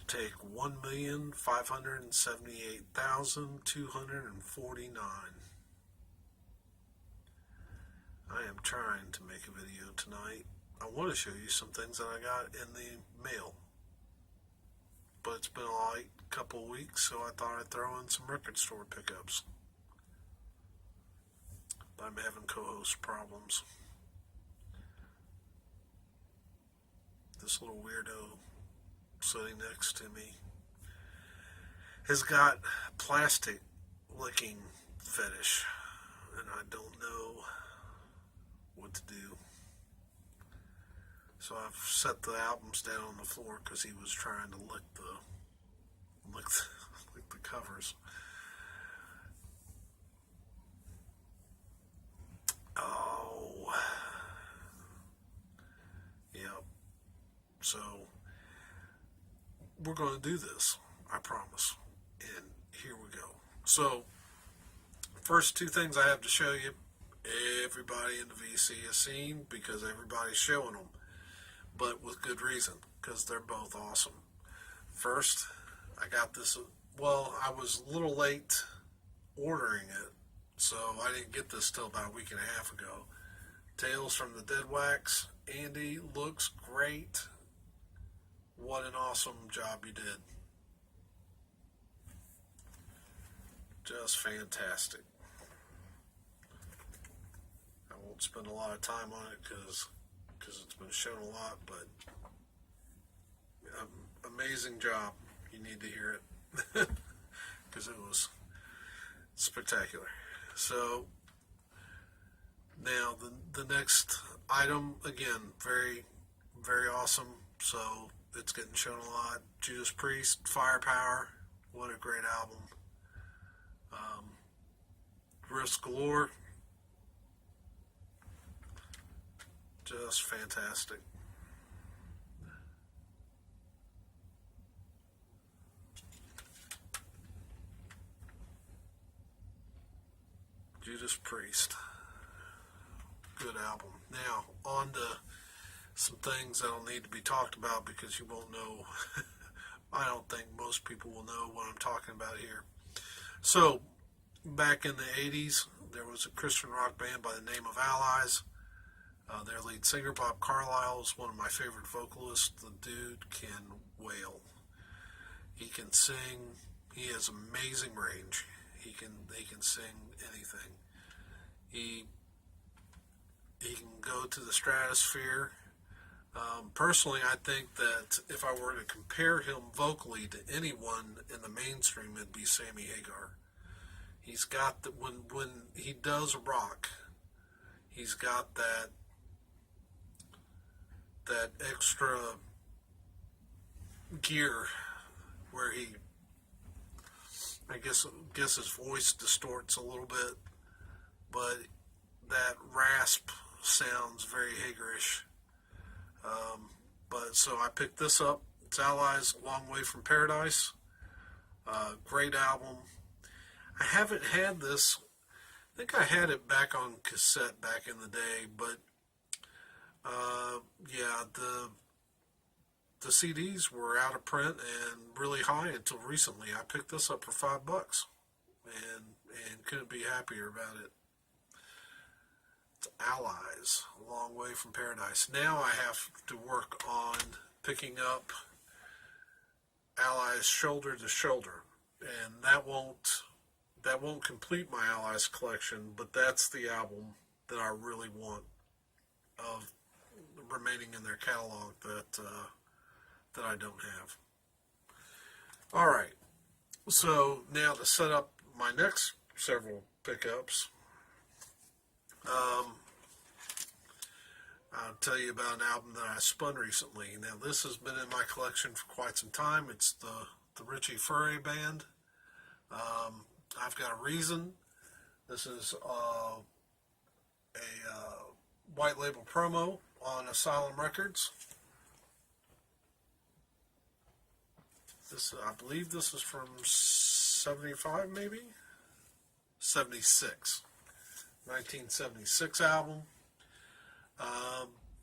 take 1,578,249. I am trying to make a video tonight. I want to show you some things that I got in the mail. But it's been a couple of weeks, so I thought I'd throw in some record store pickups. But I'm having co-host problems. This little weirdo sitting next to me has got plastic licking fetish, and I don't know what to do. So I've set the albums down on the floor because he was trying to lick the covers. Oh, yep. So we're going to do this, I promise. And here we go. So first two things I have to show you, everybody in the VC has seen because everybody's showing them, but with good reason, because they're both awesome. First, I got this, well, I was a little late ordering it, so I didn't get this till about a week and a half ago. Tales from the Dead Wax. Andy, looks great. What an awesome job you did. Just fantastic. I won't spend a lot of time on it because it's been shown a lot, but amazing job. You need to hear it because it was spectacular. So now the next item, again, very, very awesome. So it's getting shown a lot. Judas Priest, Firepower. What a great album. Riffs Galore. Just fantastic. Judas Priest. Good album. Now, on to some things that'll need to be talked about because you won't know. I don't think most people will know what I'm talking about here. So, back in the 80s, there was a Christian rock band by the name of Allies. Their lead singer, Bob Carlisle, is one of my favorite vocalists. The dude can wail. He can sing. He has amazing range. He can sing anything. He can go to the stratosphere. Personally, I think that if I were to compare him vocally to anyone in the mainstream, it'd be Sammy Hagar. He's got the when he does rock, he's got that extra gear where I guess his voice distorts a little bit, but that rasp sounds very Hagarish. But so I picked this up. It's Allies, A Long Way from Paradise. Great album. I haven't had this. I think I had it back on cassette back in the day, but yeah, the CDs were out of print and really high until recently. I picked this up for $5 and couldn't be happier about it. It's Allies, A Long Way from Paradise. Now I have to work on picking up Allies Shoulder to Shoulder, and that won't complete my Allies collection, but that's the album that I really want of remaining in their catalog that I don't have. All right, so now to set up my next several pickups, I'll tell you about an album that I spun recently. Now this has been in my collection for quite some time. It's the Richie Furay Band. I've Got a Reason. This is a white label promo on Asylum Records. I believe this is from 75, maybe? 76. 1976 album.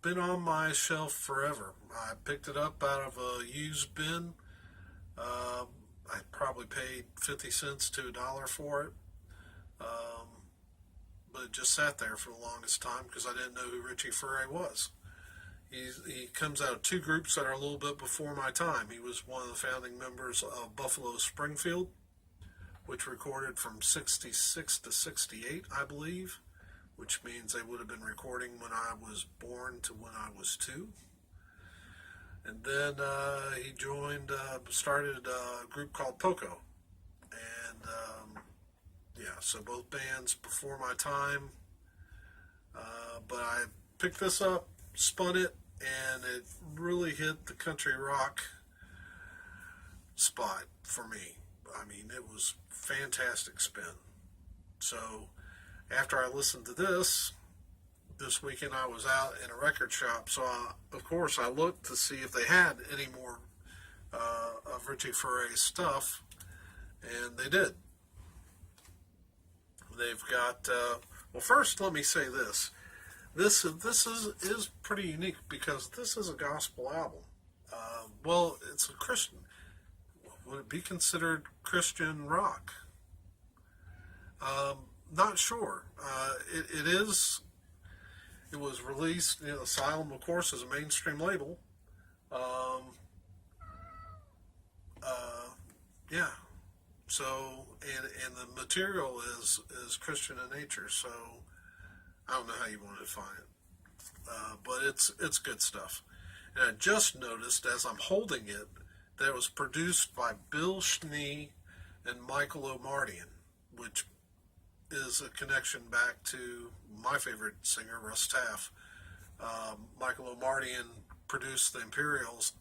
Been on my shelf forever. I picked it up out of a used bin I probably paid 50 cents to $1 for it. But it just sat there for the longest time because I didn't know who Richie Furay was. He comes out of two groups that are a little bit before my time. He was one of the founding members of Buffalo Springfield, which recorded from 66 to 68, I believe, which means they would have been recording when I was born to when I was 2. And then he started a group called Poco. And yeah, so both bands before my time. But I picked this up, spun it, and it really hit the country rock spot for me. I mean, it was fantastic spin. So after I listened to this weekend I was out in a record shop, so of course I looked to see if they had any more of Richie Furay's stuff, and they did. They've got, well, first let me say this. This is pretty unique because this is a gospel album. Well, it's a Christian. Would it be considered Christian rock? Not sure. It is. It was released. Asylum, of course, is a mainstream label. Yeah. So, and the material is Christian in nature. So, I don't know how you want to define it, but it's good stuff. And I just noticed as I'm holding it that it was produced by Bill Schnee and Michael O'Mardian, which is a connection back to my favorite singer, Russ Taff. Michael O'Mardian produced the Imperials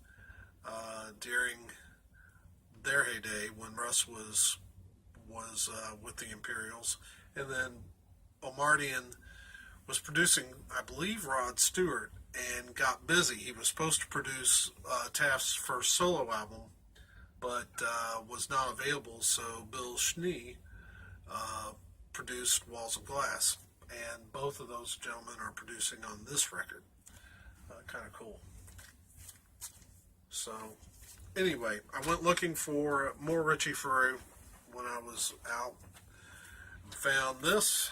during their heyday when Russ was with the Imperials, and then O'Mardian was producing, I believe, Rod Stewart, and got busy. He was supposed to produce Taft's first solo album, but was not available, so Bill Schnee produced Walls of Glass, and both of those gentlemen are producing on this record. Kind of cool. So, anyway, I went looking for more Richie Furay when I was out. Found this.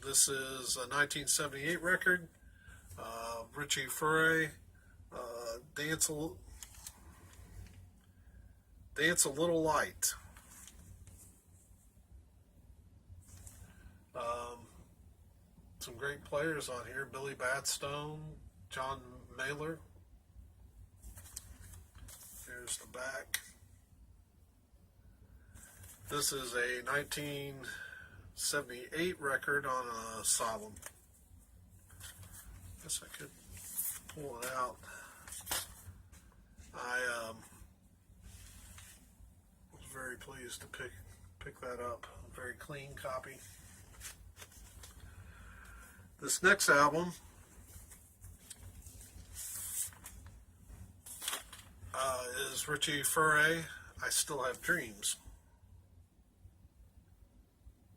This is a 1978 record. Richie Furay, Dance a Little Light. Some great players on here. Billy Batstone, John Mailer. Here's the back. This is a 1978 record on Asylum. Guess I could pull it out. I was very pleased to pick that up. A very clean copy. This next album is Richie Furay, I Still Have Dreams.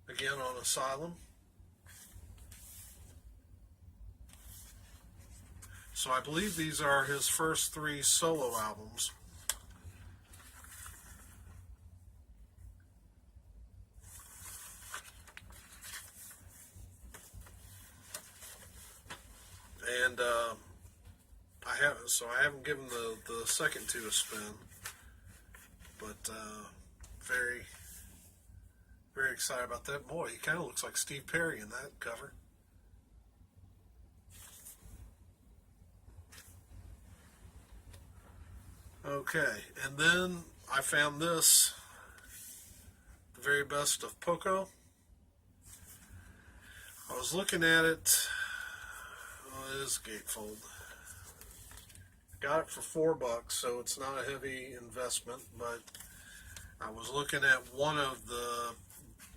Again on Asylum. So I believe these are his first 3 solo albums. And I haven't given the second 2 a spin, but very, very excited about that. Boy, he kind of looks like Steve Perry in that cover. Okay, and then I found this, the very best of Poco. I was looking at it. Oh, it is gatefold. Got it for $4, so it's not a heavy investment, but I was looking at one of the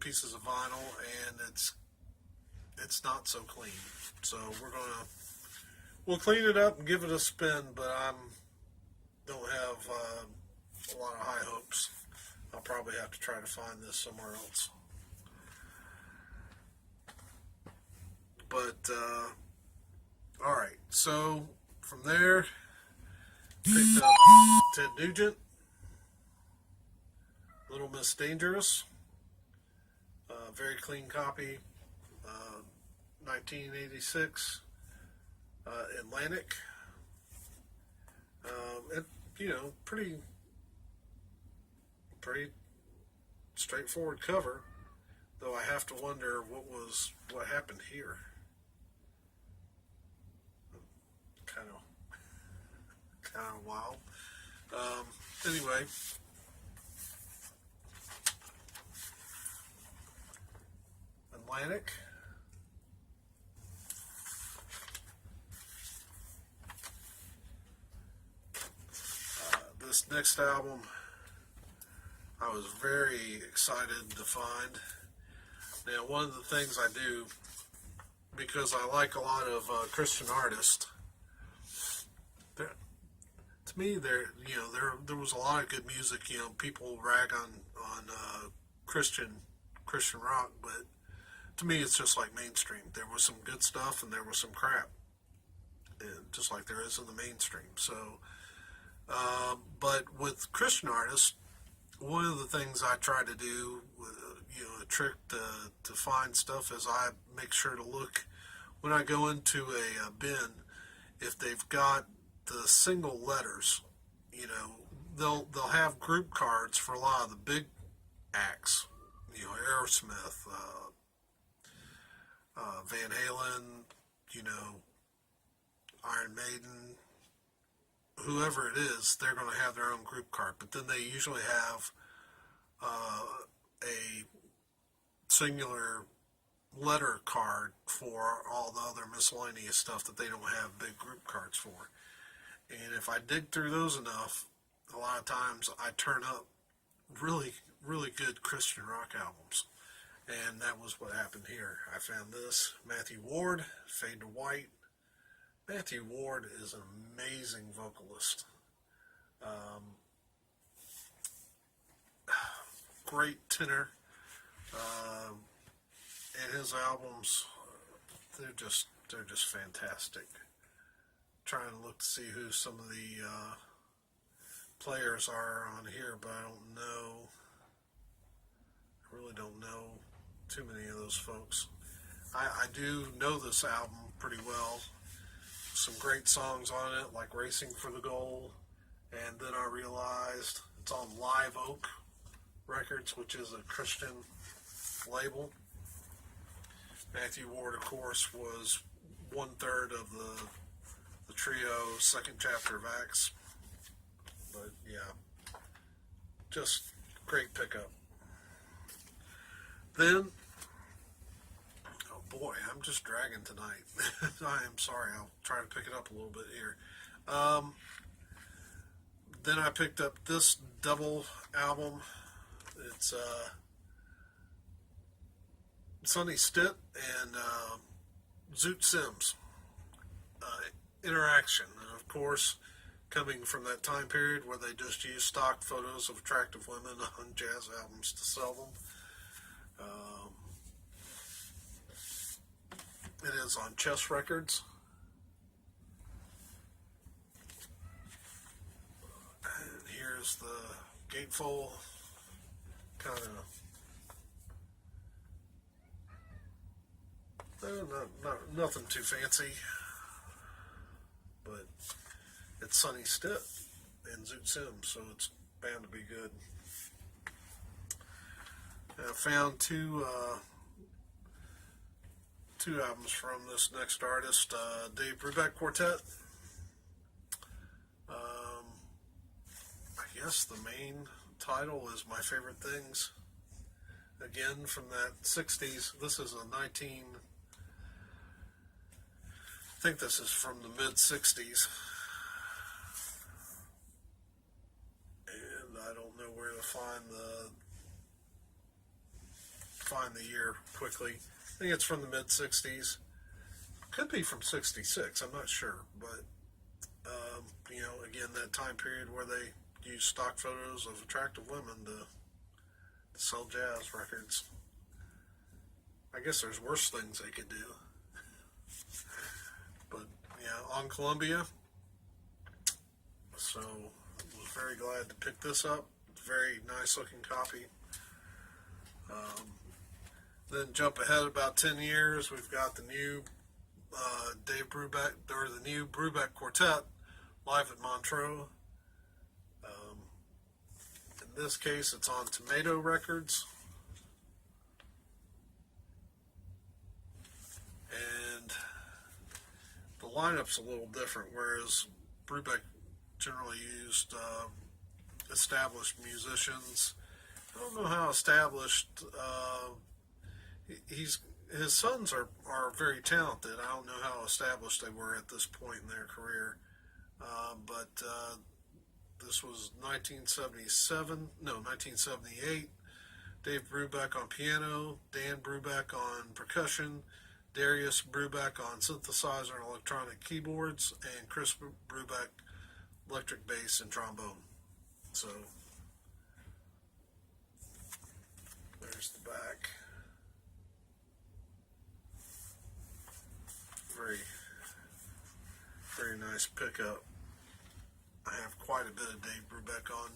pieces of vinyl, and it's not so clean. So we'll clean it up and give it a spin, but don't have a lot of high hopes. I'll probably have to try to find this somewhere else. But all right, so from there, picked up Ted Nugent. Little Miss Dangerous, very clean copy, 1986, Atlantic. It, pretty straightforward cover, though I have to wonder what happened here. Kind of wild. Anyway, Atlantic. This next album, I was very excited to find. Now, one of the things I do, because I like a lot of Christian artists, to me, there was a lot of good music. People rag on Christian rock, but to me, it's just like mainstream. There was some good stuff, and there was some crap, and just like there is in the mainstream. So, but with Christian artists, one of the things I try to do, a trick to find stuff, is I make sure to look when I go into a bin if they've got the single letters. They'll have group cards for a lot of the big acts. Aerosmith, Van Halen, Iron Maiden, whoever it is, they're going to have their own group card. But then they usually have a singular letter card for all the other miscellaneous stuff that they don't have big group cards for. And if I dig through those enough, a lot of times I turn up really, really good Christian rock albums. And that was what happened here. I found this, Matthew Ward, Fade to White. Matthew Ward is an amazing vocalist. Great tenor. And his albums, they're just fantastic. Trying to look to see who some of the players are on here, but I don't know. I really don't know too many of those folks. I do know this album pretty well. Some great songs on it, like Racing for the Goal, and then I realized it's on Live Oak Records, which is a Christian label. Matthew Ward, of course, was 1/3 of the trio, second chapter of Acts. But yeah, just great pickup. Then, oh boy, I'm just dragging tonight. I am sorry. I'll try to pick it up a little bit here. Then I picked up this double album. It's Sonny Stitt and Zoot Sims. Interaction. And of course, coming from that time period where they just used stock photos of attractive women on jazz albums to sell them. It is on Chess Records. And here's the gatefold. Kind of, nothing too fancy, but it's Sonny Stitt and Zoot Sims, so it's bound to be good. And I found two albums from this next artist, Dave Brubeck Quartet. I guess the main title is My Favorite Things. Again, from that 60s. This is a I think this is from the mid 60s. And I don't know where to find the year quickly. I think it's from the mid 60s. Could be from 66, I'm not sure. But, again, that time period where they use stock photos of attractive women to sell jazz records. I guess there's worse things they could do. But yeah, on Columbia. So I was very glad to pick this up Very nice looking copy. Then jump ahead about 10 years. We've got the new Dave Brubeck, or the new Brubeck Quartet live at Montreux. In this case, it's on Tomato Records. And the lineup's a little different, whereas Brubeck generally used established musicians. I don't know how established. His sons are very talented. I don't know how established they were at this point in their career, but this was 1978. Dave Brubeck on piano, Dan Brubeck on percussion, Darius Brubeck on synthesizer and electronic keyboards, and Chris Brubeck electric bass and trombone. So there's the back. Very nice pickup. I have quite a bit of Dave Brubeck on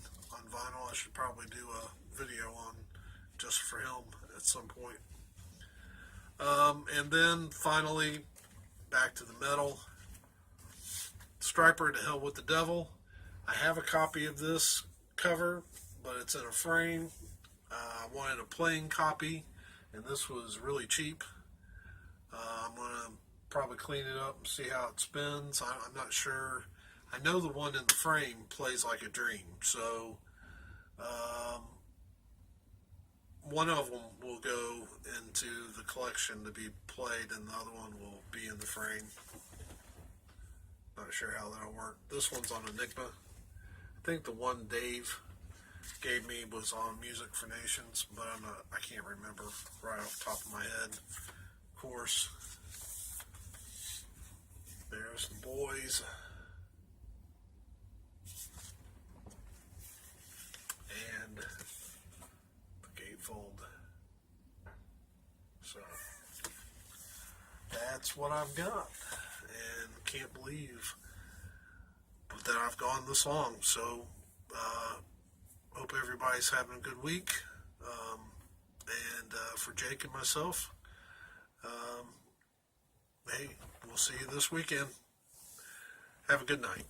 vinyl. I should probably do a video on just for him at some point. And then finally, back to the metal. Striper, To Hell with the Devil. I have a copy of this cover, but it's in a frame. I wanted a plain copy, and this was really cheap. I'm going to probably clean it up and see how it spins. I'm not sure. I know the one in the frame plays like a dream, so one of them will go into the collection to be played, and the other one will be in the frame. Not sure how that'll work. This one's on Enigma. I think the one Dave gave me was on Music for Nations, but I can't remember right off the top of my head. Of course, there's the boys. And the gatefold. So that's what I've got, and can't believe that I've gone this long. So hope everybody's having a good week, and for Jake and myself, hey, we'll see you this weekend. Have a good night.